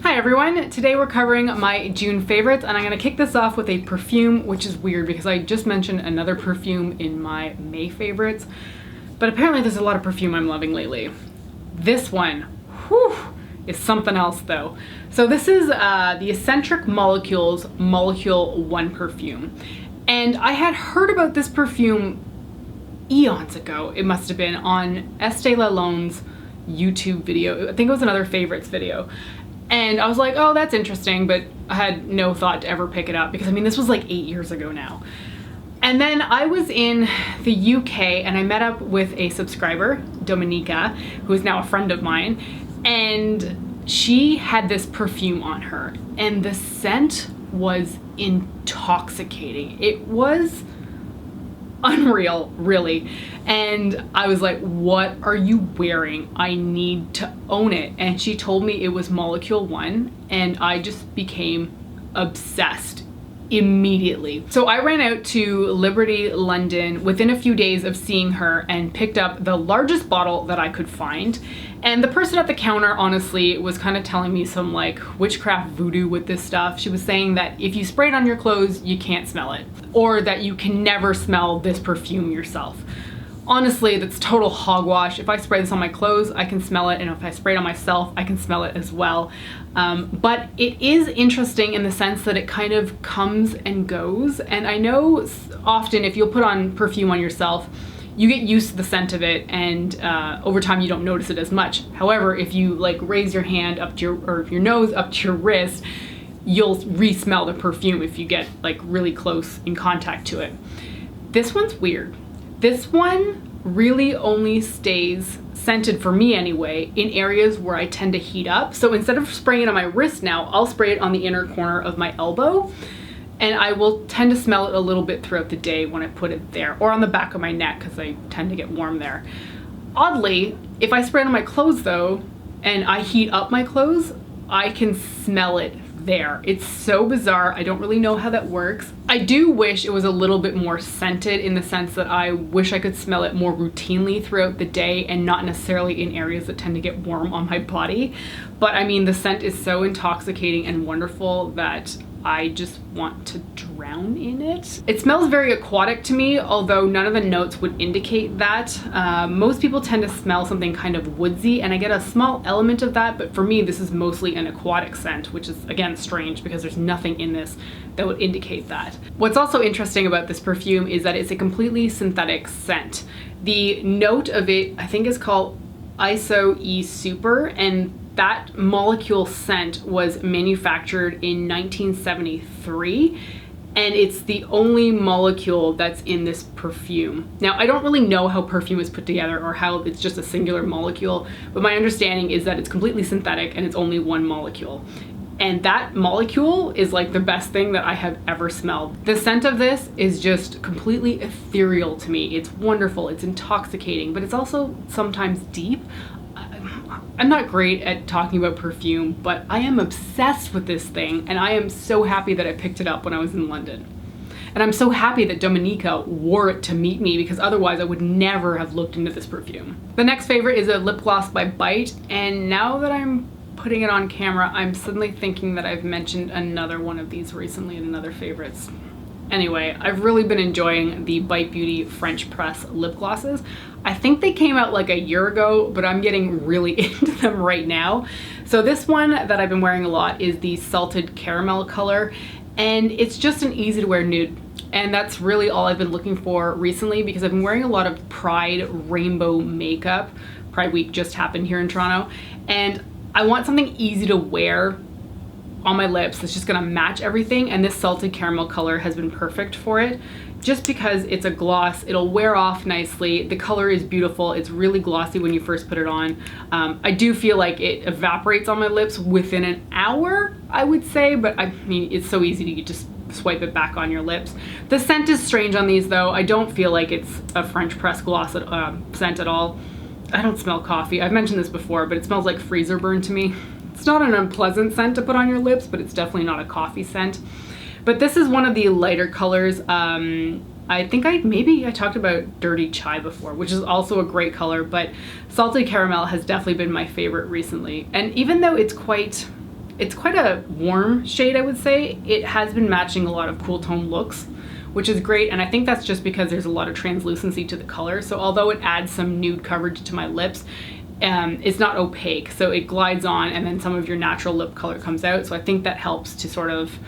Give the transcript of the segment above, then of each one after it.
Hi everyone, today we're covering my June favorites and I'm going to kick this off with a perfume, which is weird because I just mentioned another perfume in my May favorites, but apparently there's a lot of perfume I'm loving lately. This one, whew, is something else though. So this is the Eccentric Molecules Molecule 1 perfume, and I had heard about this perfume eons ago, it must have been, on Estee Lauder's YouTube video. I think it was another favorites video. And I was like, oh, that's interesting, but I had no thought to ever pick it up because I mean, this was like 8 years ago now. And then I was in the UK and I met up with a subscriber, Dominica, who is now a friend of mine, and she had this perfume on her and the scent was intoxicating. It was unreal, really. And I was like, what are you wearing? I need to own it. And she told me it was Molecule 1 and I just became obsessed immediately. So I ran out to Liberty London within a few days of seeing her and picked up the largest bottle that I could find. And the person at the counter honestly was kind of telling me some like witchcraft voodoo with this stuff. She was saying that if you spray it on your clothes, you can't smell it, or that you can never smell this perfume yourself. Honestly, that's total hogwash. If I spray this on my clothes, I can smell it, and if I spray it on myself, I can smell it as well. But it is interesting in the sense that it kind of comes and goes, and I know often if you'll put on perfume on yourself, you get used to the scent of it, and over time you don't notice it as much. However, if you like raise your hand up to your, or your nose up to your wrist, you'll re-smell the perfume if you get like really close in contact to it. This one's weird. This one really only stays scented, for me anyway, in areas where I tend to heat up. So instead of spraying it on my wrist now, I'll spray it on the inner corner of my elbow, and I will tend to smell it a little bit throughout the day when I put it there, or on the back of my neck because I tend to get warm there. Oddly, if I spray it on my clothes though, and I heat up my clothes, I can smell it there. It's so bizarre. I don't really know how that works. I do wish it was a little bit more scented, in the sense that I wish I could smell it more routinely throughout the day and not necessarily in areas that tend to get warm on my body. But I mean, the scent is so intoxicating and wonderful that I just want to drown in it. It smells very aquatic to me, although none of the notes would indicate that. Most people tend to smell something kind of woodsy, and I get a small element of that, but for me this is mostly an aquatic scent, which is again strange because there's nothing in this that would indicate that. What's also interesting about this perfume is that it's a completely synthetic scent. The note of it, I think, is called ISO-E Super, and that molecule scent was manufactured in 1973, and it's the only molecule that's in this perfume. Now, I don't really know how perfume is put together or how it's just a singular molecule, but my understanding is that it's completely synthetic and it's only one molecule. And that molecule is like the best thing that I have ever smelled. The scent of this is just completely ethereal to me. It's wonderful, it's intoxicating, but it's also sometimes deep. I'm not great at talking about perfume, but I am obsessed with this thing, and I am so happy that I picked it up when I was in London. And I'm so happy that Dominica wore it to meet me, because otherwise I would never have looked into this perfume. The next favorite is a lip gloss by Bite, and now that I'm putting it on camera, I'm suddenly thinking that I've mentioned another one of these recently in another favorites. Anyway, I've really been enjoying the Bite Beauty French Press lip glosses. I think they came out like a year ago, but I'm getting really into them right now. So this one that I've been wearing a lot is the Salted Caramel color, and it's just an easy to wear nude. And that's really all I've been looking for recently, because I've been wearing a lot of Pride rainbow makeup. Pride Week just happened here in Toronto, and I want something easy to wear on my lips that's just gonna match everything, and this Salted Caramel color has been perfect for it, just because it's a gloss. It'll wear off nicely. The color is beautiful. It's really glossy when you first put it on. I do feel like it evaporates on my lips within an hour, I would say, but I mean, it's so easy to just swipe it back on your lips. The scent is strange on these though. I don't feel like it's a French press gloss scent at all. I don't smell coffee. I've mentioned this before, but it smells like freezer burn to me. It's not an unpleasant scent to put on your lips, but it's definitely not a coffee scent. But this is one of the lighter colors. I think maybe I talked about Dirty Chai before, which is also a great color, but Salted Caramel has definitely been my favorite recently. And even though it's quite It's quite a warm shade, I would say. It has been matching a lot of cool tone looks, which is great, and I think that's just because there's a lot of translucency to the color. So although it adds some nude coverage to my lips, it's not opaque, so it glides on and then some of your natural lip color comes out. So I think that helps to sort of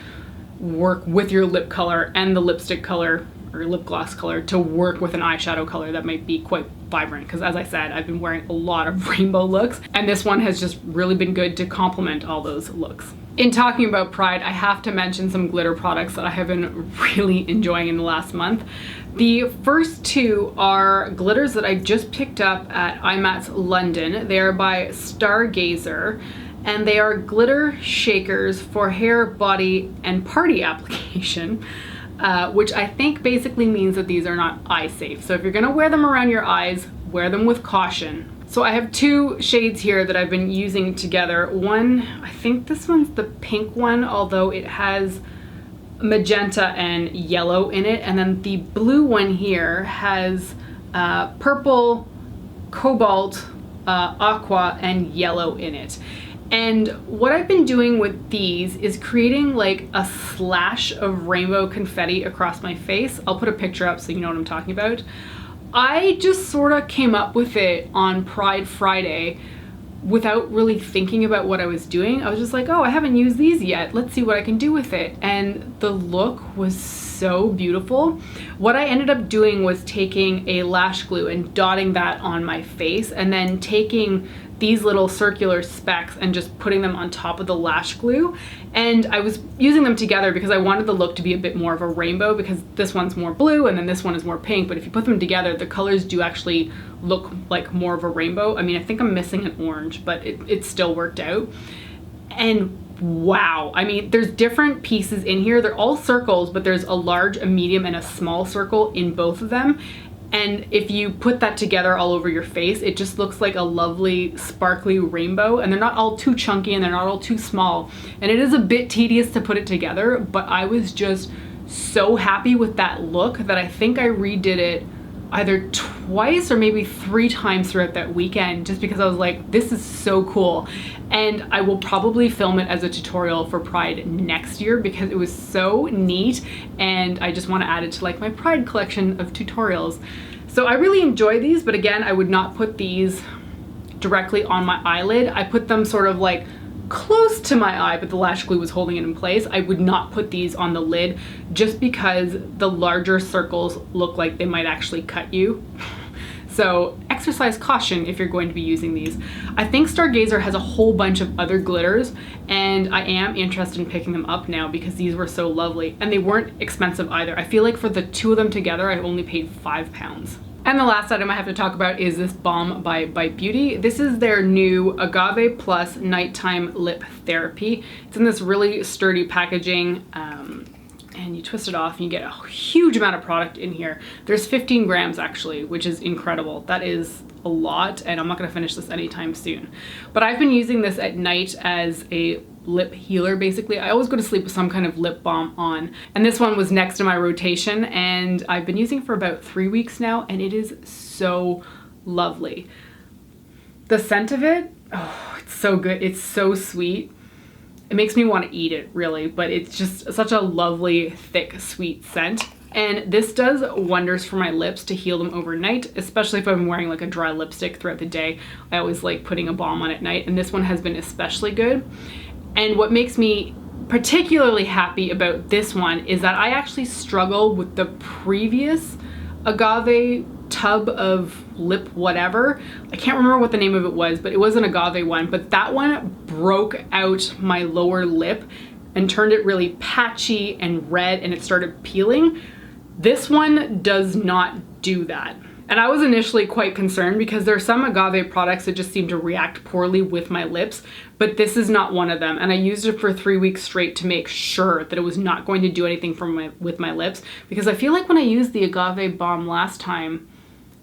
work with your lip color and the lipstick color or lip gloss color to work with an eyeshadow color that might be quite vibrant, because as I said, I've been wearing a lot of rainbow looks, and this one has just really been good to complement all those looks. In talking about Pride, I have to mention some glitter products that I have been really enjoying in the last month. The first two are glitters that I just picked up at IMATS London. They are by Stargazer, and they are glitter shakers for hair, body, and party application. Which I think basically means that these are not eye safe. So if you're gonna wear them around your eyes, wear them with caution. So I have two shades here that I've been using together. One, I think this one's the pink one, although it has magenta and yellow in it. And then the blue one here has purple, cobalt, aqua, and yellow in it. And what I've been doing with these is creating like a slash of rainbow confetti across my face. I'll put a picture up so you know what I'm talking about. I just sort of came up with it on Pride Friday without really thinking about what I was doing. I was just like, oh, I haven't used these yet. Let's see what I can do with it. And the look was so beautiful. What I ended up doing was taking a lash glue and dotting that on my face, and then taking these little circular specks and just putting them on top of the lash glue. And I was using them together because I wanted the look to be a bit more of a rainbow, because this one's more blue and then this one is more pink, but if you put them together, the colors do actually look like more of a rainbow. I mean, I think I'm missing an orange, but it still worked out. And wow, I mean, there's different pieces in here. They're all circles, but there's a large, a medium, and a small circle in both of them. And if you put that together all over your face, it just looks like a lovely sparkly rainbow. And they're not all too chunky and they're not all too small. And it is a bit tedious to put it together, but I was just so happy with that look that I think I redid it either twice or maybe 3 times throughout that weekend, just because I was like, this is so cool. And I will probably film it as a tutorial for Pride next year because it was so neat, and I just want to add it to like my Pride collection of tutorials. So I really enjoy these, but again, I would not put these directly on my eyelid. I put them sort of like close to my eye, but the lash glue was holding it in place. I would not put these on the lid just because the larger circles look like they might actually cut you. So exercise caution if you're going to be using these. I think Stargazer has a whole bunch of other glitters, and I am interested in picking them up now because these were so lovely, and they weren't expensive either. I feel like for the two of them together, I only paid £5. And the last item I have to talk about is this Balm by Bite Beauty. This is their new Agave Plus Nighttime Lip Therapy. It's in this really sturdy packaging, and you twist it off and you get a huge amount of product in here. There's 15 grams actually, which is incredible. That is a lot, and I'm not gonna finish this anytime soon. But I've been using this at night as a lip healer, basically. I always go to sleep with some kind of lip balm on, and this one was next to my rotation, and I've been using it for about 3 weeks now, and it is so lovely. The scent of it, oh, it's so good. It's so sweet. It makes me want to eat it, really, but it's just such a lovely, thick, sweet scent. And this does wonders for my lips to heal them overnight, especially if I'm wearing like a dry lipstick throughout the day. I always like putting a balm on at night, and this one has been especially good. And what makes me particularly happy about this one is that I actually struggle with the previous agave tub of lip whatever. I can't remember what the name of it was, but it was an agave one. But that one broke out my lower lip and turned it really patchy and red, and it started peeling. This one does not do that. And I was initially quite concerned because there are some agave products that just seem to react poorly with my lips, but this is not one of them. And I used it for 3 weeks straight to make sure that it was not going to do anything with my lips, because I feel like when I used the agave balm last time,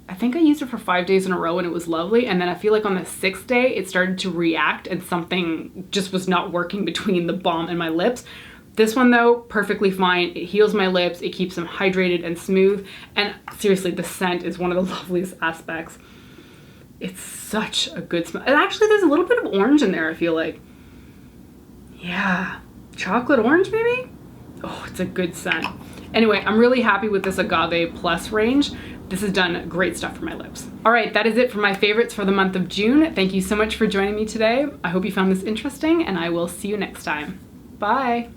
I think I used it for 5 days in a row and it was lovely. And then I feel like on the 6th day, it started to react and something just was not working between the balm and my lips. This one though, perfectly fine. It heals my lips, it keeps them hydrated and smooth, and seriously, the scent is one of the loveliest aspects. It's such a good smell. And actually, there's a little bit of orange in there, I feel like. Yeah, chocolate orange maybe? Oh, it's a good scent. Anyway, I'm really happy with this Agave Plus range. This has done great stuff for my lips. All right, that is it for my favorites for the month of June. Thank you so much for joining me today. I hope you found this interesting, and I will see you next time. Bye.